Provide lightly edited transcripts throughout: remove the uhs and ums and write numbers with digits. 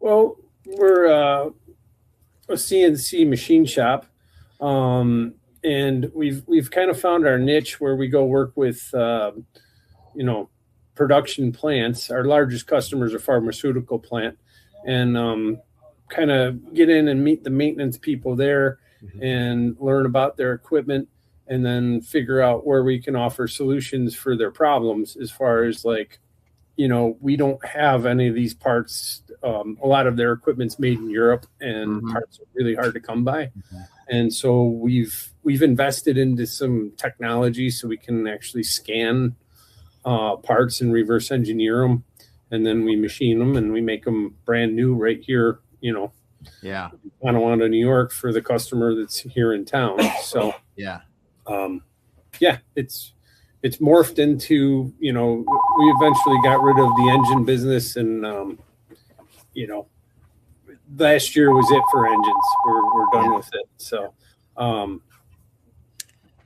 Well, we're a CNC machine shop, and we've kind of found our niche where we go work with production plants. Our largest customers are pharmaceutical plant, and kind of get in and meet the maintenance people there and learn about their equipment, and then figure out where we can offer solutions for their problems as far as like, we don't have any of these parts. A lot of their equipment's made in Europe, and parts are really hard to come by. And so we've invested into some technology so we can actually scan parts and reverse engineer them, and then we machine them and we make them brand new right here, Tonawanda, New York, for the customer that's here in town. So it's morphed into, we eventually got rid of the engine business, and last year was it for engines. We're done with it. So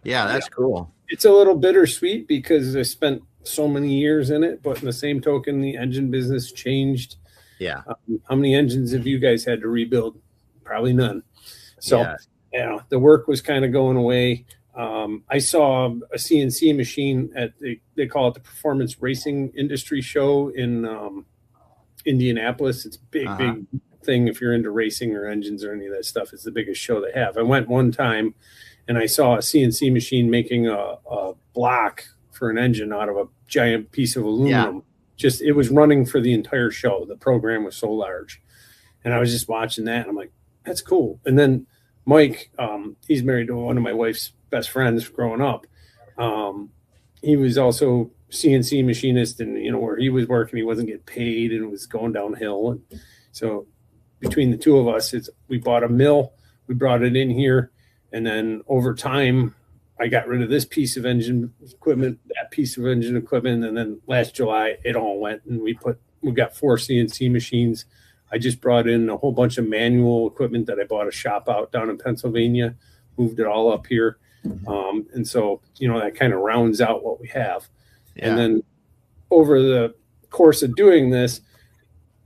that's cool. It's a little bittersweet because I spent so many years in it, but in the same token, the engine business changed. How many engines have you guys had to rebuild? Probably none. So the work was kind of going away. I saw a CNC machine at they call it the Performance Racing Industry Show in Indianapolis. It's big thing if you're into racing or engines or any of that stuff. It's the biggest show they have. I went one time and I saw a CNC machine making a block for an engine out of a giant piece of aluminum. It was running for the entire show. The program was so large, and I was just watching that, and I'm like, that's cool. And then Mike, he's married to one of my wife's best friends growing up. He was also CNC machinist, and where he was working, he wasn't getting paid, and it was going downhill. And so between the two of us, we bought a mill, we brought it in here, and then over time, I got rid of this piece of engine equipment, that piece of engine equipment, and then last July it all went, and we got 4 CNC machines. I just brought in a whole bunch of manual equipment that I bought a shop out down in Pennsylvania, moved it all up here. And so, that kind of rounds out what we have. And then over the course of doing this,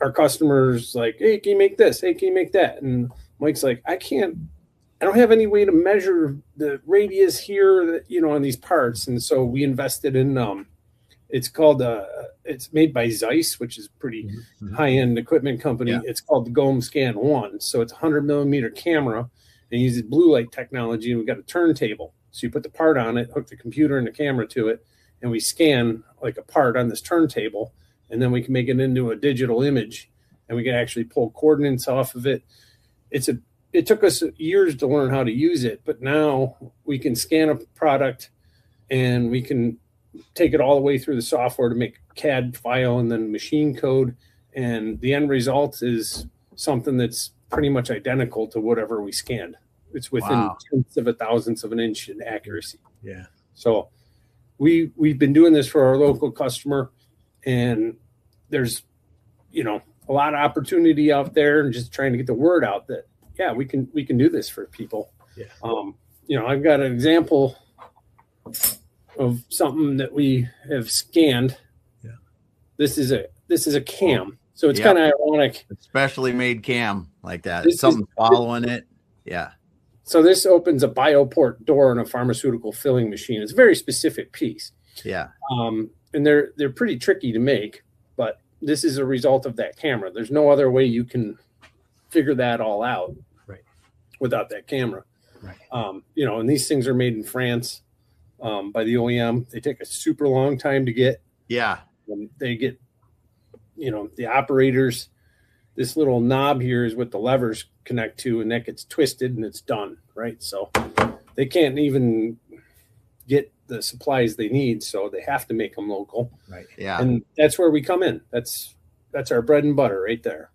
our customers like, hey, can you make this? Hey, can you make that? And Mike's like, I don't have any way to measure the radius here, on these parts. And so we invested in, it's called, it's made by Zeiss, which is pretty high-end equipment company. It's called the GOM Scan 1. So it's a 100-millimeter camera, and uses blue light technology. And we've got a turntable. So you put the part on it, hook the computer and the camera to it, and we scan like a part on this turntable. And then we can make it into a digital image, and we can actually pull coordinates off of it. It took us years to learn how to use it, but now we can scan a product and we can take it all the way through the software to make a CAD file and then machine code. And the end result is something that's pretty much identical to whatever we scanned. It's within tenths of a thousandths of an inch in accuracy. Yeah. So we've been doing this for our local customer, and there's, a lot of opportunity out there, and just trying to get the word out that, we can do this for people. I've got an example of something that we have scanned. This is a cam, so it's kind of ironic. Especially made cam like that. Something following it. Yeah. So this opens a bioport door in a pharmaceutical filling machine. It's a very specific piece. Yeah. And they're pretty tricky to make, but this is a result of that camera. There's no other way you can figure that all out without that camera. And these things are made in France by the OEM. They take a super long time to get. They get, the operators, this little knob here is what the levers connect to, and that gets twisted and it's done, right? So they can't even get the supplies they need, so they have to make them local. Right. Yeah. And that's where we come in. That's our bread and butter right there.